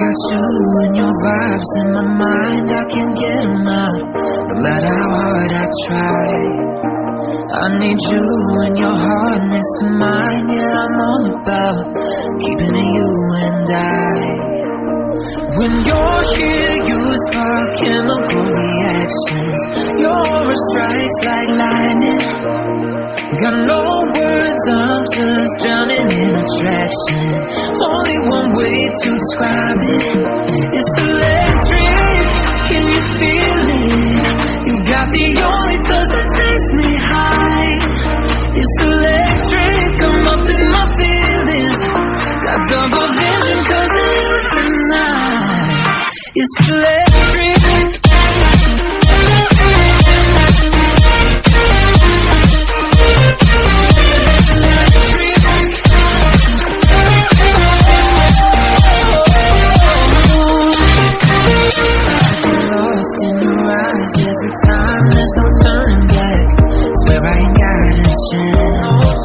got you and your vibes in my mind, I can't get them out, no matter how hard I try. I need you and your heart next to mine, yeah, I'm all about keeping it you and I. When you're here, you spark chemical reactions. Your aura strikes like lightning. Got no words, I'm just drowning in attraction. Only one way to describe it. It's electric, can you feel it? You got the only touch that takes me high. It's electric, I'm up in my feelings. Got double vision cause of you tonight. It's electric. Every time there's no turning back, swear I ain't got a chance.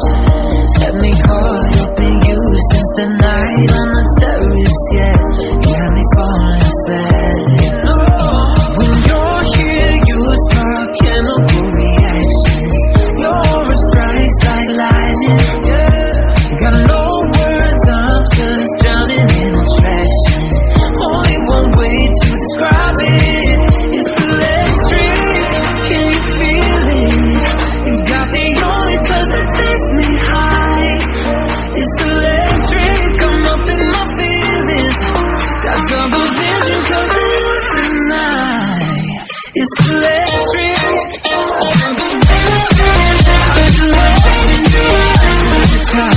Had me caught up in you since the night on the terrace, yeah. You had me falling fast. When you're here, you spark chemical reactions. Your aura strikes like lightning. Got no words, I'm just drowning in attraction. Only one way to describe it. It's electric, can you feel it? You got the only touch that takes me high. It's electric, I'm up in my feelings. Got double vision cause of you tonight. It's electric. I'm just lost in your eyes all the time.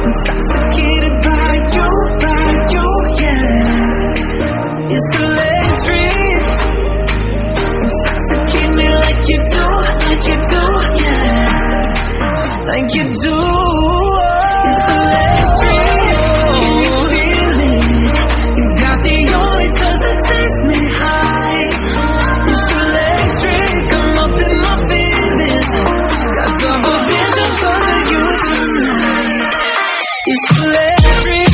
Intoxicated by you, yeah. It's electric. Intoxicate me like you do, yeah. Like you do. It's electric. Can you feel it? You got the only touch that takes me high. It's electric. I'm up in my feelings. Got double vision cause of you tonight. It's electric.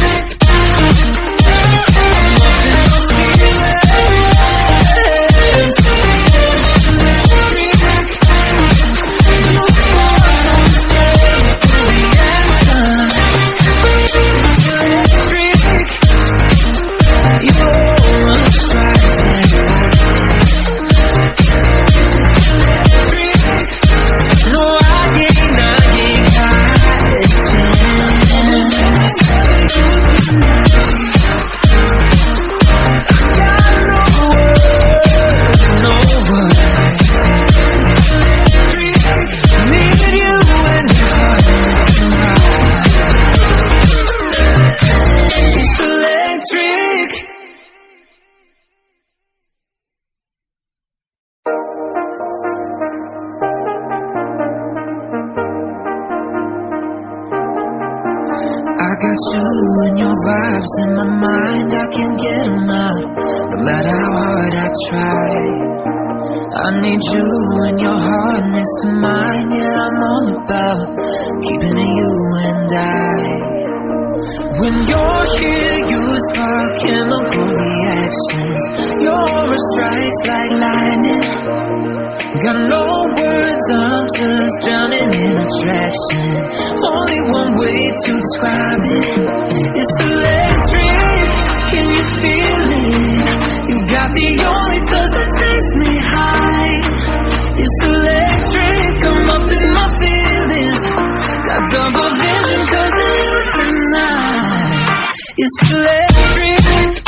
I got you and your vibes in my mind, I can't get them out, no matter how hard I try. I need you and your heart next to mine, yeah, I'm all about keeping it you and I. When you're here, you spark chemical reactions. Your aura strikes like lightning. Got no words, I'm just drowning in attraction. Only one way to describe it. It's electric, can you feel it? You got the only touch that takes me high. It's electric, I'm up in my feelings. Got double vision cause of you tonight. It's electric.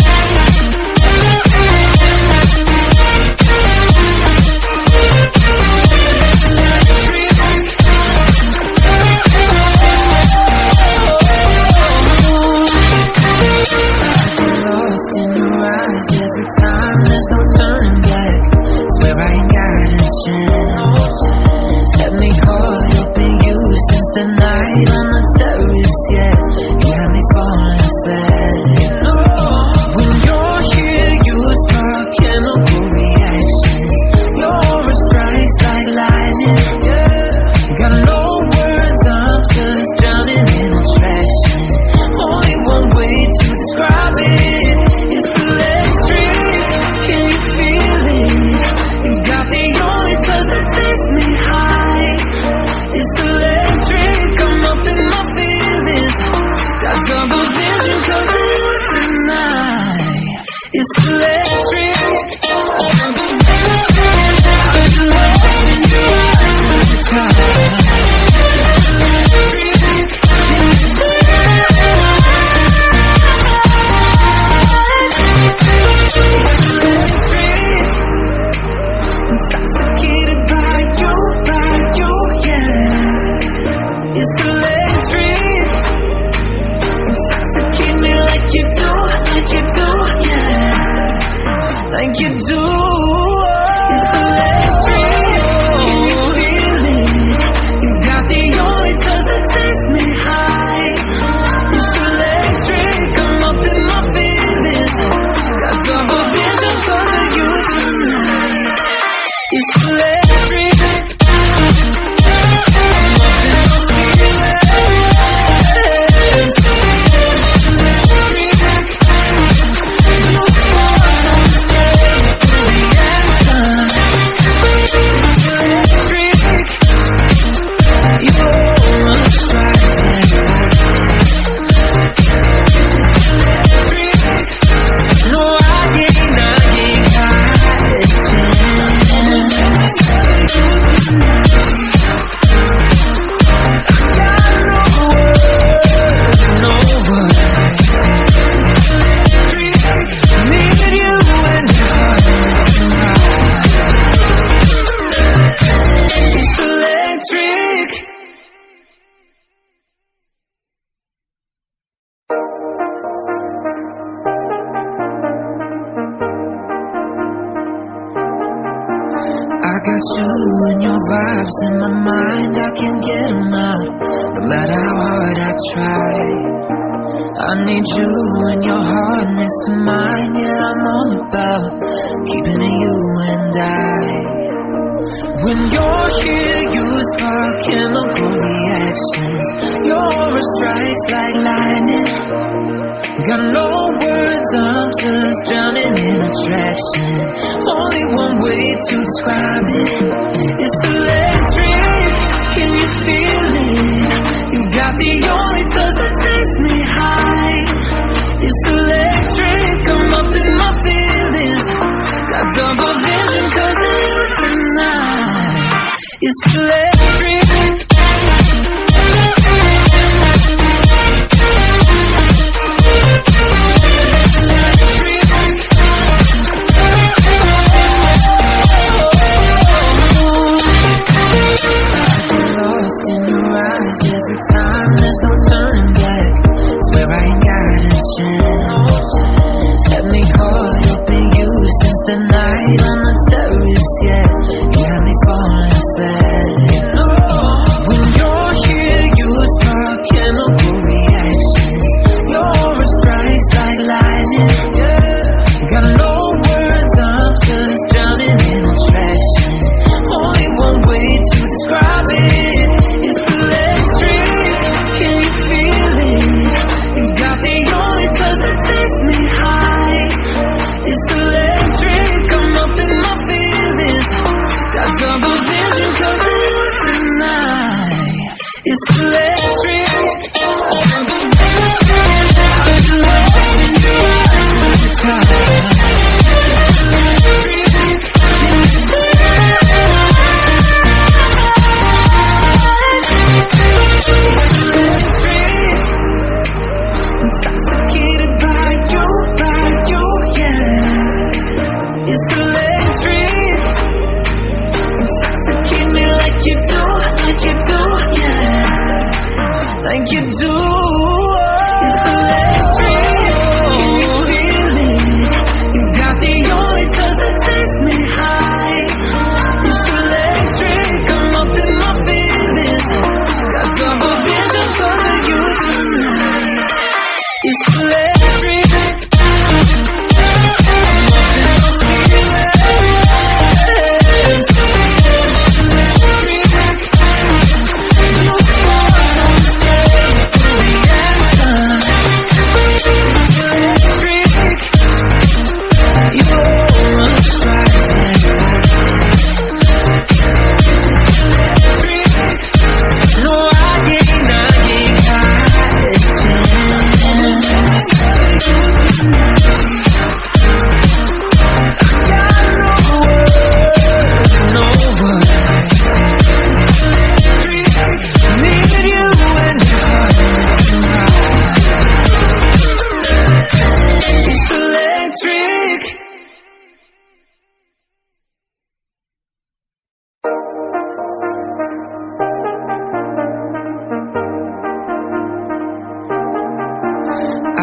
you do. It's electric, can you feel it? You got the only touch that takes me high. It's electric, I'm up in my feelings. Got double vision 'cause of you tonight. It's electric, I'm up in my feelings. I got you and your vibes in my mind, I can't get them out, no matter how hard I try. I need you and your heart next to mine, yeah, I'm all about keeping it you and I. When you're here, you spark chemical reactions, your aura strikes like lightning. Got no words, I'm just drowning in attraction. Only one way to describe it. It's electric, can you feel it? You got the only touch that takes me high. It's electric, I'm up in my feelings. Got double vision 'cause of you tonight. It's electric. Every time there's no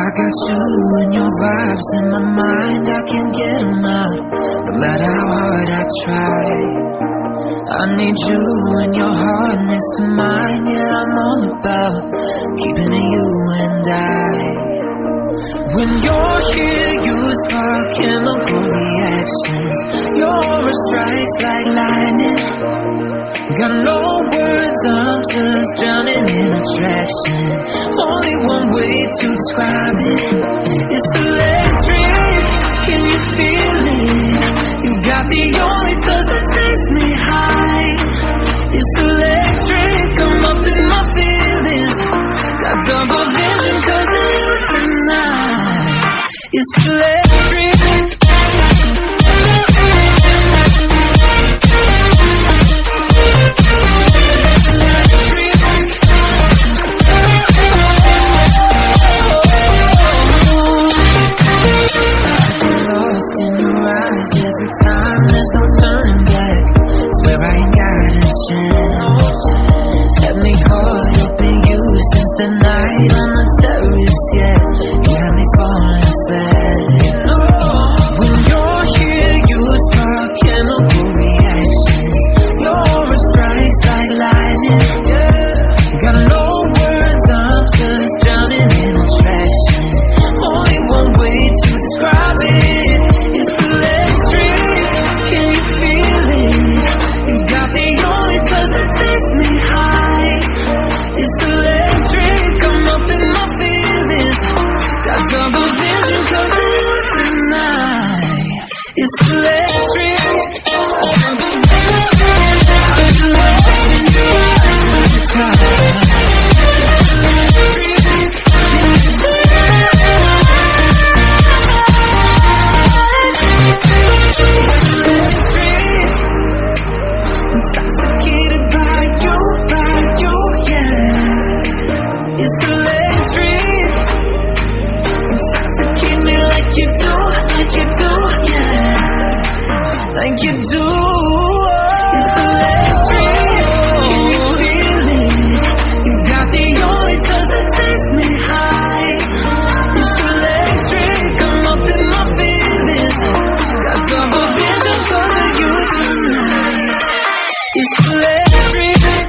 I got you and your vibes in my mind, I can't get them out, no matter how hard I try. I need you and your hardness to mine, yeah, I'm all about keeping it you and I. When you're here, you spark chemical reactions, your aura strikes like lightning. Got no words, I'm just drowning in attraction. Only one way to describe it. It's electric, can you feel it? You got the only touch that takes me high. It's electric, I'm up in my feelings. Got double vision 'cause of you tonight. It's electric. Every time there's no turning back, swear I ain't got a chance. Had me caught up in you since the night on the terrace, yeah. You had me falling fast. When you're here, you spark chemical reactions, your aura strikes like lightning. Got no words, I'm just drowning in attraction. Only one way to describe it. It's electric, can you feel it? You got the only touch that takes me high. It's electric, I'm up in my feelings. Got double vision 'cause of you tonight. It's electric. I'm lost in your eyes all the time. Intoxicated by you, yeah. It's electric. Intoxicate me like you do, yeah. Like you do. It's electric. Can you feel it? You got the only touch that takes me high. It's electric, I'm up in my feelings. Got double vision 'cause of you tonight. It's electric.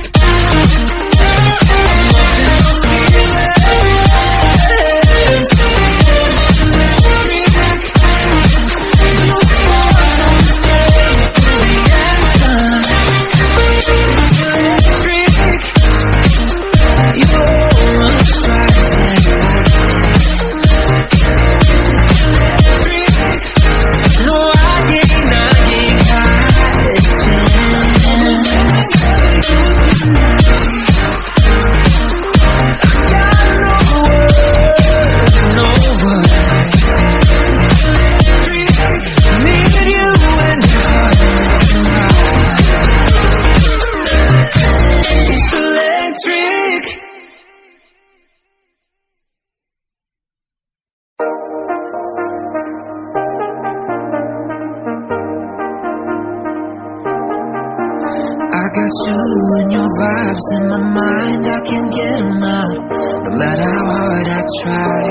I got you and your vibes in my mind, I can't get them out, no matter how hard I try.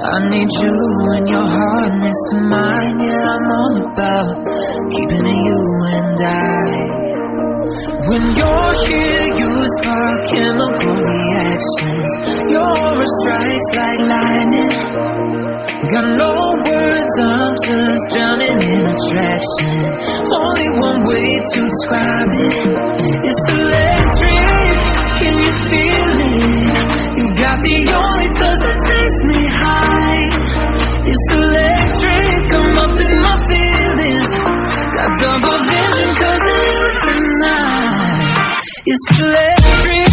I need you and your hardness to mine, yeah, I'm all about keeping it you and I. When you're here, you spark chemical reactions, your aura strikes like lightning. Got no words, I'm just drowning in attraction. Only one way to describe it. It's electric, can you feel it? You got the only touch that takes me high. It's electric, I'm up in my feelings. Got double vision 'cause of you tonight. It's electric.